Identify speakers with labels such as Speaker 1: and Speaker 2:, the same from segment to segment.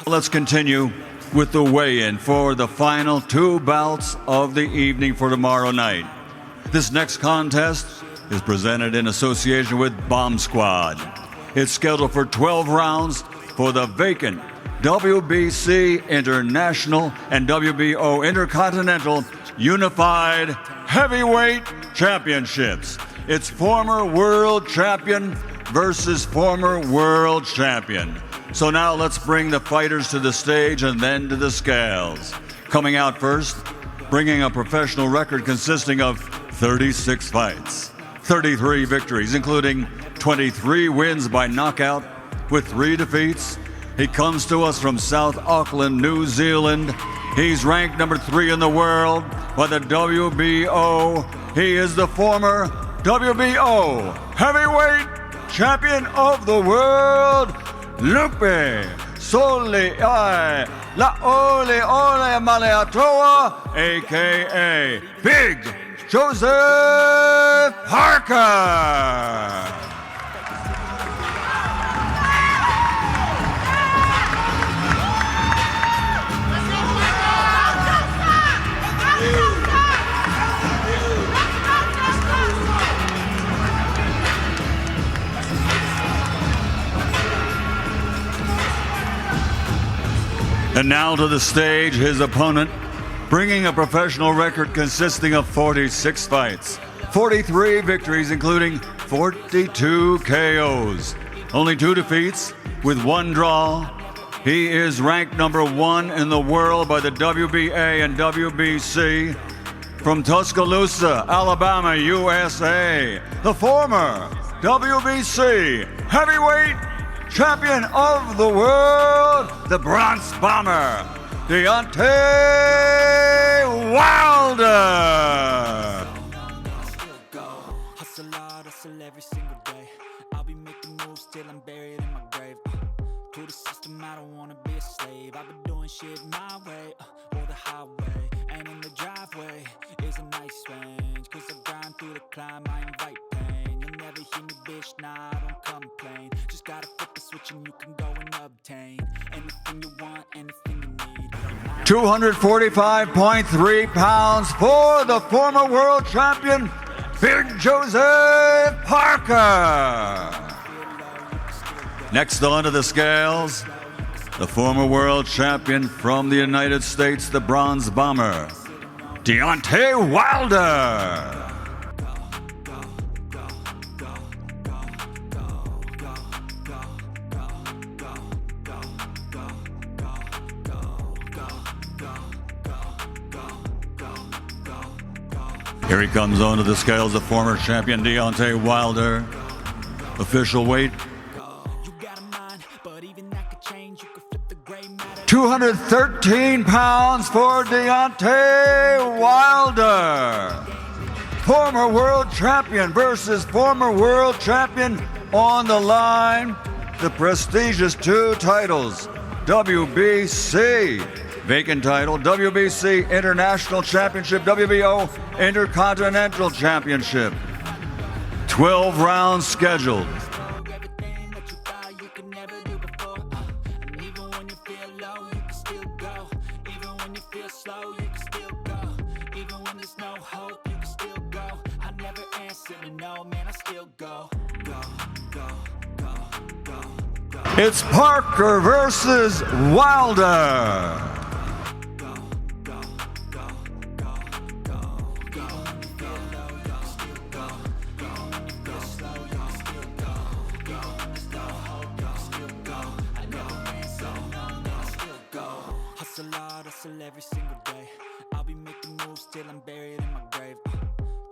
Speaker 1: Let's continue with the weigh-in for the final two bouts of the evening for tomorrow night. This next contest is presented in association with Bomb Squad. It's scheduled for 12 rounds for the vacant WBC International and WBO Intercontinental Unified Heavyweight Championships. It's former world champion versus former world champion. So now let's bring the fighters to the stage and then to the scales. Coming out first, bringing a professional record consisting of 36 fights, 33 victories, including 23 wins by knockout with 3 defeats. He comes to us from South Auckland, New Zealand. He's ranked number 3 in the world by the WBO. He is the former WBO heavyweight champion of the world, Lupe Soliai Laole Ole Maleatoa, a.k.a. Big Joseph Parker. And now to the stage, his opponent, bringing a professional record consisting of 46 fights, 43 victories, including 42 KOs, only 2 defeats with 1 draw. He is ranked number 1 in the world by the WBA and WBC. From Tuscaloosa, Alabama, USA, the former WBC heavyweight champion of the world, the Bronze Bomber, Deontay Wilder.
Speaker 2: Hustle hard, hustle every single day. I'll be making moves till I'm buried in my grave. To the system, I don't wanna be a slave. I've been doing shit my way, or the highway. And in the driveway is a nice range. Cause I grind through the climb, I invite pain. You'll never hear me, bitch, nah, I don't complain. Just gotta flip the switch and you can go and obtain anything you want, anything you need.
Speaker 1: 245.3 pounds for the former world champion, Big Joseph Parker. Next onto the scales, the former world champion from the United States, the Bronze Bomber, Deontay Wilder. Here he comes onto the scales, the former champion Deontay Wilder. Official weight, 213 pounds for Deontay Wilder. Former world champion versus former world champion on the line. The prestigious 2 titles, WBC vacant title, WBC International Championship, WBO Intercontinental Championship. 12 rounds scheduled. It's Parker versus Wilder.
Speaker 2: Hustle hard, hustle every single day. I'll be making moves till I'm buried in my grave.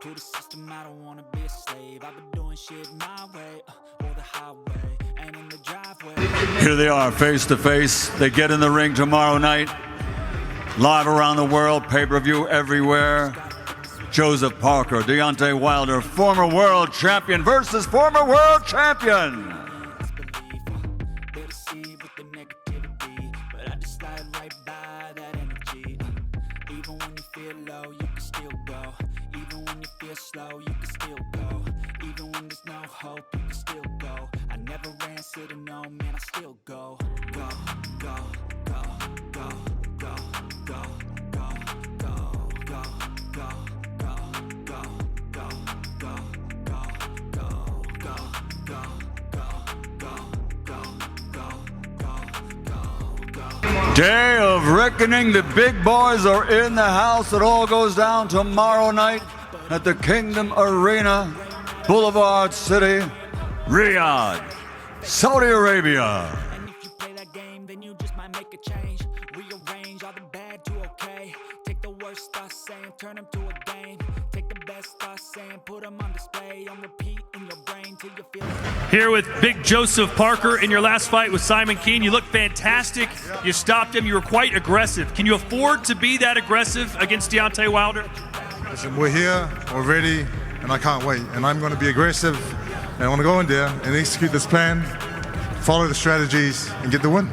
Speaker 2: To the system, I don't wanna be a slave. I've been doing shit my way, or the highway. And in the driveway.
Speaker 1: Here they are, face to face. They get in the ring tomorrow night. Live around the world, pay-per-view everywhere. Joseph Parker, Deontay Wilder, former world champion versus former world champion.
Speaker 2: Slow, you can still go. Even when there's no hope, you can still go. I never ran, so to know, man, I still go. Go, go.
Speaker 1: Day of reckoning. The big boys are in the house. It all goes down tomorrow night at the Kingdom Arena, Boulevard City, Riyadh, Saudi Arabia.
Speaker 2: And if you play that game, then you just might make a change. Rearrange all the bad to okay. Take the worst thoughts saying, turn them to a game. Take the best thoughts saying, put them on display, on repeat in your brain till you feel it.
Speaker 3: Here with Big Joseph Parker in your last fight with Simon Keane. You looked fantastic. You stopped him. You were quite aggressive. Can you afford to be that aggressive against Deontay Wilder?
Speaker 4: Listen, we're here, we're ready, and I can't wait. And I'm going to be aggressive, and I want to go in there and execute this plan, follow the strategies, and get the win.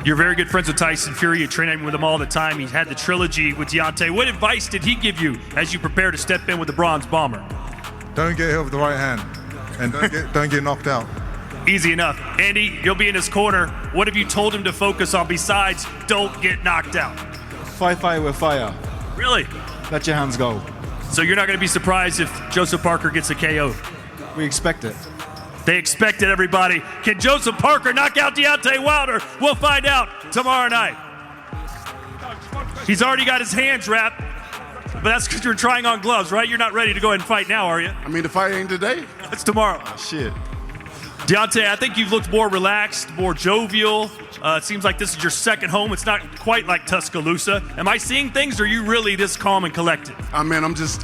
Speaker 3: You're very good friends with Tyson Fury. You train with him all the time. He had the trilogy with Deontay. What advice did he give you as you prepare to step in with the Bronze Bomber?
Speaker 4: Don't get hit with the right hand, and don't get knocked out.
Speaker 3: Easy enough. Andy, you'll be in his corner. What have you told him to focus on besides don't get knocked out?
Speaker 5: Fight fire with fire.
Speaker 3: Really?
Speaker 5: Let your hands go.
Speaker 3: So you're not going to be surprised if Joseph Parker gets a KO?
Speaker 5: We expect it.
Speaker 3: They expect it, everybody. Can Joseph Parker knock out Deontay Wilder? We'll find out tomorrow night. He's already got his hands wrapped, but that's because you're trying on gloves, right? You're not ready to go ahead and fight now, are you?
Speaker 6: I mean, the fight ain't today.
Speaker 3: It's tomorrow.
Speaker 5: Shit.
Speaker 3: Deontay, I think you've looked more relaxed, more jovial. It seems like this is your second home. It's not quite like Tuscaloosa. Am I seeing things, or are you really this calm and collected?
Speaker 6: I mean, I'm just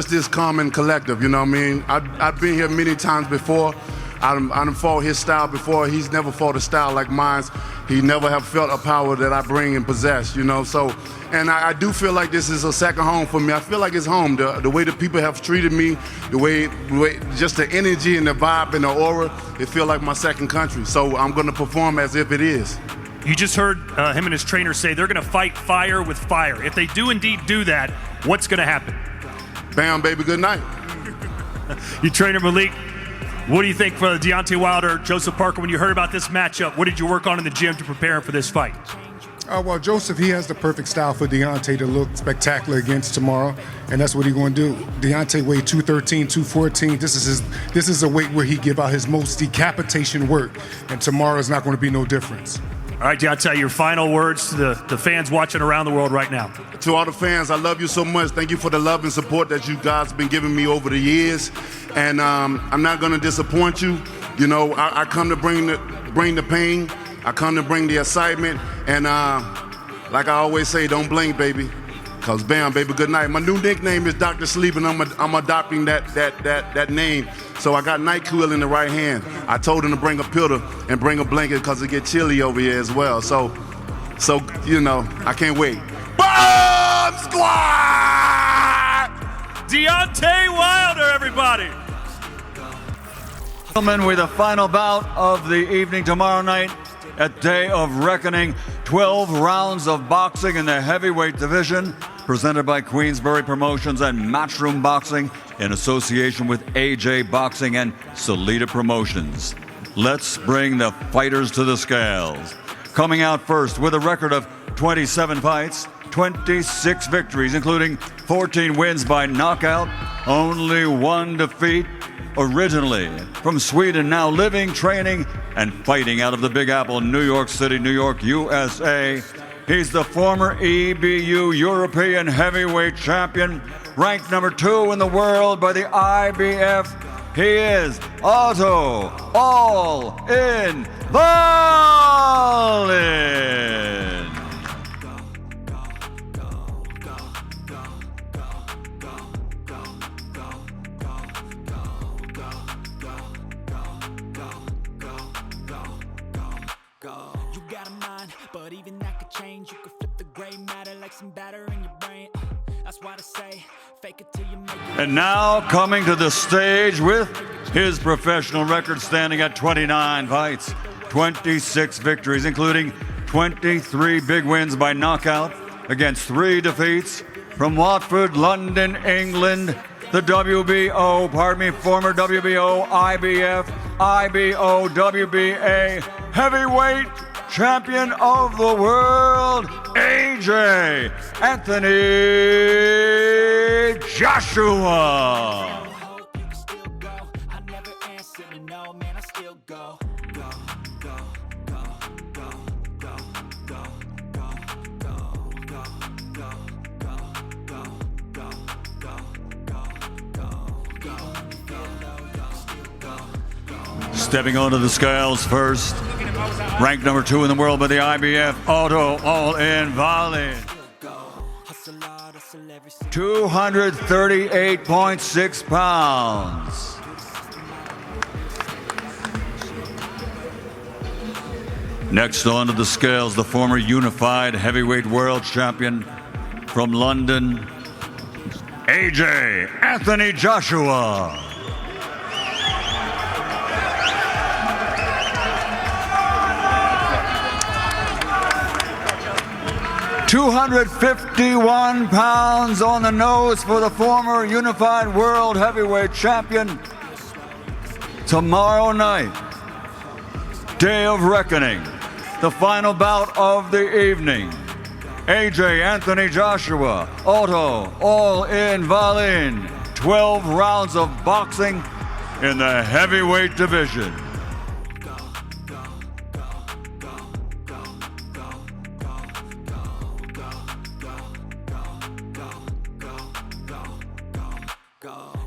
Speaker 6: this calm and collective. You know what I mean? I've been here many times before. I done fought his style before. He's never fought a style like mine. He never have felt a power that I bring and possess, you know. So, and I do feel like this is a second home for me. I feel like it's home. The way the people have treated me, the way just the energy and the vibe and the aura, it feel like my second country. So I'm gonna perform as if it is.
Speaker 3: You just heard him and his trainer say they're gonna fight fire with fire. If they do indeed do that, what's gonna happen?
Speaker 6: Bam, baby, good night.
Speaker 3: You trainer Malik, what do you think for Deontay Wilder, Joseph Parker, when you heard about this matchup? What did you work on in the gym to prepare for this fight?
Speaker 7: Well, Joseph, he has the perfect style for Deontay to look spectacular against tomorrow, and that's what he's going to do. Deontay weighed 213, 214. This is a weight where he give out his most decapitation work, and tomorrow is not going to be no difference.
Speaker 3: All right, Deontay, your final words to the fans watching around the world right now.
Speaker 6: To all the fans, I love you so much. Thank you for the love and support that you guys have been giving me over the years. And I'm not going to disappoint you. You know, I come to bring the pain. I come to bring the excitement. And like I always say, don't blink, baby. Because bam, baby, good night. My new nickname is Dr. Sleep, and I'm adopting that name. So I got NyQuil in the right hand. I told him to bring a pillow and bring a blanket because it get chilly over here as well. So you know, I can't wait. Bomb Squad!
Speaker 3: Deontay Wilder, everybody!
Speaker 1: Gentlemen, with the final bout of the evening tomorrow night at Day of Reckoning. 12 rounds of boxing in the heavyweight division, presented by Queensberry Promotions and Matchroom Boxing in association with AJ Boxing and Salida Promotions. Let's bring the fighters to the scales. Coming out first with a record of 27 fights, 26 victories, including 14 wins by knockout, only one defeat. Originally from Sweden, now living, training, and fighting out of the Big Apple, New York City, New York, USA. He's the former EBU European Heavyweight Champion, ranked number 2 in the world by the IBF. He is Otto All-In Wallin.
Speaker 2: But even that could change. You could flip the gray matter like some batter in your brain. That's why I say, fake it till you make it.
Speaker 1: And now coming to the stage with his professional record standing at 29 fights, 26 victories, including 23 big wins by knockout against 3 defeats. From Watford, London, England, the former WBO, IBF, IBO, WBA heavyweight champion of the world, AJ Anthony Joshua.
Speaker 2: Hope you can still go. I never answer to no, man, I still go. Go, go, go, go, go, go, go, go, go, go, go, go, go, go, go, go.
Speaker 1: Stepping onto the scales first, ranked number 2 in the world by the IBF, Otto All-In Wallin. 238.6 pounds. Next onto the scales, the former unified heavyweight world champion from London, AJ Anthony Joshua. 251 pounds on the nose for the former unified world heavyweight champion. Tomorrow night, day of reckoning, the final bout of the evening. AJ Anthony Joshua, Otto All-In Wallin, 12 rounds of boxing in the heavyweight division.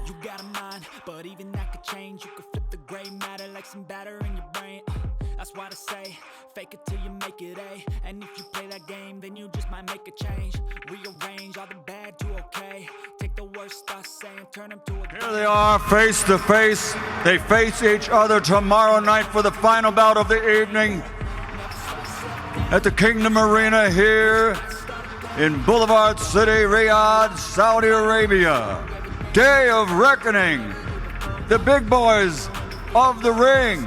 Speaker 2: You got a mind, but even that could change. You could flip the gray matter like some batter in your brain. That's why I say, fake it till you make it A. And if you play that game, then you just might make a change. Rearrange all the bad to okay. Take the worst I say and turn them to a
Speaker 1: Here they are, face to face. They face each other tomorrow night for the final bout of the evening at the Kingdom Arena here in Boulevard City, Riyadh, Saudi Arabia. Day of reckoning. The big boys of the ring.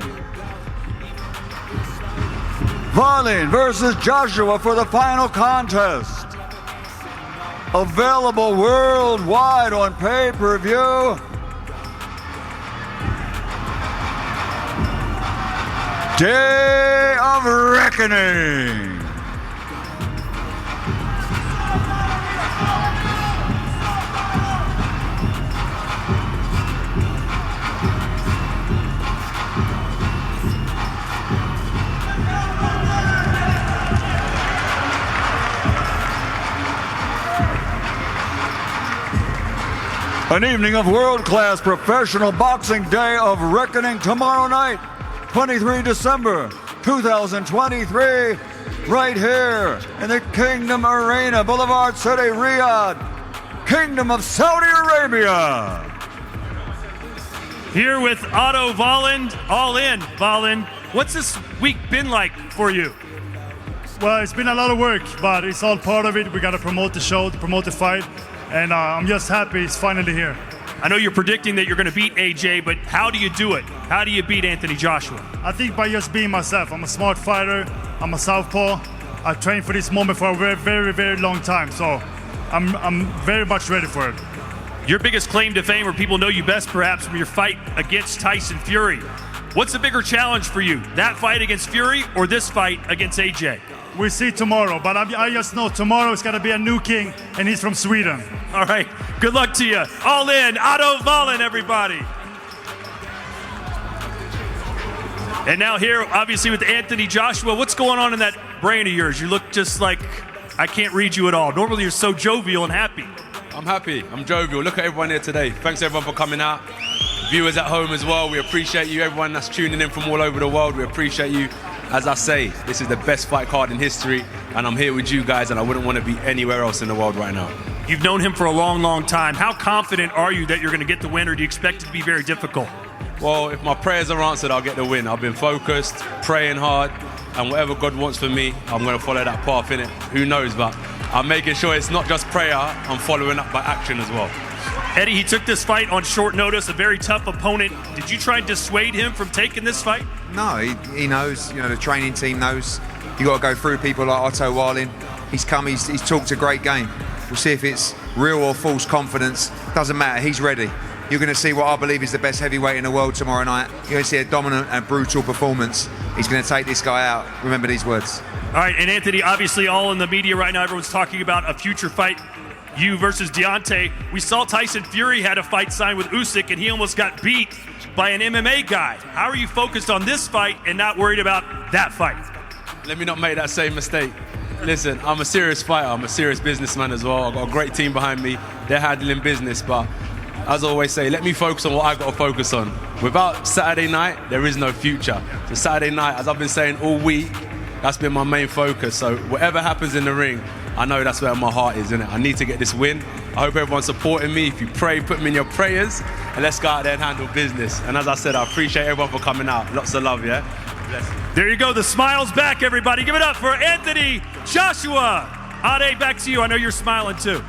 Speaker 1: Wallin versus Joshua for the final contest. Available worldwide on pay-per-view. Day of reckoning. An evening of world-class professional boxing, day of reckoning tomorrow night, 23 December 2023, right here in the Kingdom Arena, Boulevard City, Riyadh, Kingdom of Saudi Arabia.
Speaker 3: Here with Otto Wallin, All-In Wallin. What's this week been like for you?
Speaker 8: Well, it's been a lot of work, but it's all part of it. We got to promote the show, to promote the fight, and I'm just happy it's finally here.
Speaker 3: I know you're predicting that you're going to beat AJ, but how do you do it? How do you beat Anthony Joshua?
Speaker 8: I think by just being myself. I'm a smart fighter. I'm a southpaw. I've trained for this moment for a very, very, very long time, so I'm very much ready for it.
Speaker 3: Your biggest claim to fame, or people know you best perhaps, from your fight against Tyson Fury. What's the bigger challenge for you? That fight against Fury or this fight against AJ?
Speaker 8: We'll see tomorrow, but I just know tomorrow is going to be a new king, and he's from Sweden.
Speaker 3: All right, good luck to you. All in, Otto Wallin, everybody. And now here, obviously, with Anthony Joshua, what's going on in that brain of yours? You look just like I can't read you at all. Normally, you're so jovial and happy.
Speaker 9: I'm happy. I'm jovial. Look at everyone here today. Thanks everyone for coming out. Viewers at home as well, we appreciate you. Everyone that's tuning in from all over the world, we appreciate you. As I say, this is the best fight card in history, and I'm here with you guys, and I wouldn't want to be anywhere else in the world right now.
Speaker 3: You've known him for a long, long time. How confident are you that you're going to get the win, or do you expect it to be very difficult?
Speaker 9: Well, if my prayers are answered, I'll get the win. I've been focused, praying hard, and whatever God wants for me, I'm going to follow that path in it. Who knows, but I'm making sure it's not just prayer, I'm following up by action as well.
Speaker 3: Eddie, he took this fight on short notice, a very tough opponent. Did you try and dissuade him from taking this fight?
Speaker 10: No, he knows, the training team knows. You got to go through people like Otto Wallin. He's come, he's talked a great game. We'll see if it's real or false confidence. Doesn't matter, he's ready. You're going to see what I believe is the best heavyweight in the world tomorrow night. You're going to see a dominant and brutal performance. He's going to take this guy out. Remember these words.
Speaker 3: All right, and Anthony, obviously all in the media right now, everyone's talking about a future fight, you versus Deontay. We saw Tyson Fury had a fight signed with Usyk, and he almost got beat by an MMA guy. How are you focused on this fight and not worried about that fight?
Speaker 9: Let me not make that same mistake. Listen, I'm a serious fighter. I'm a serious businessman as well. I've got a great team behind me. They're handling business, but as I always say, let me focus on what I've got to focus on. Without Saturday night, there is no future. So Saturday night, as I've been saying all week, that's been my main focus. So whatever happens in the ring, I know that's where my heart is, innit? I need to get this win. I hope everyone's supporting me. If you pray, put me in your prayers, and let's go out there and handle business. And as I said, I appreciate everyone for coming out. Lots of love, yeah? Bless.
Speaker 3: There you go. The smile's back, everybody. Give it up for Anthony Joshua. Ade, back to you. I know you're smiling too.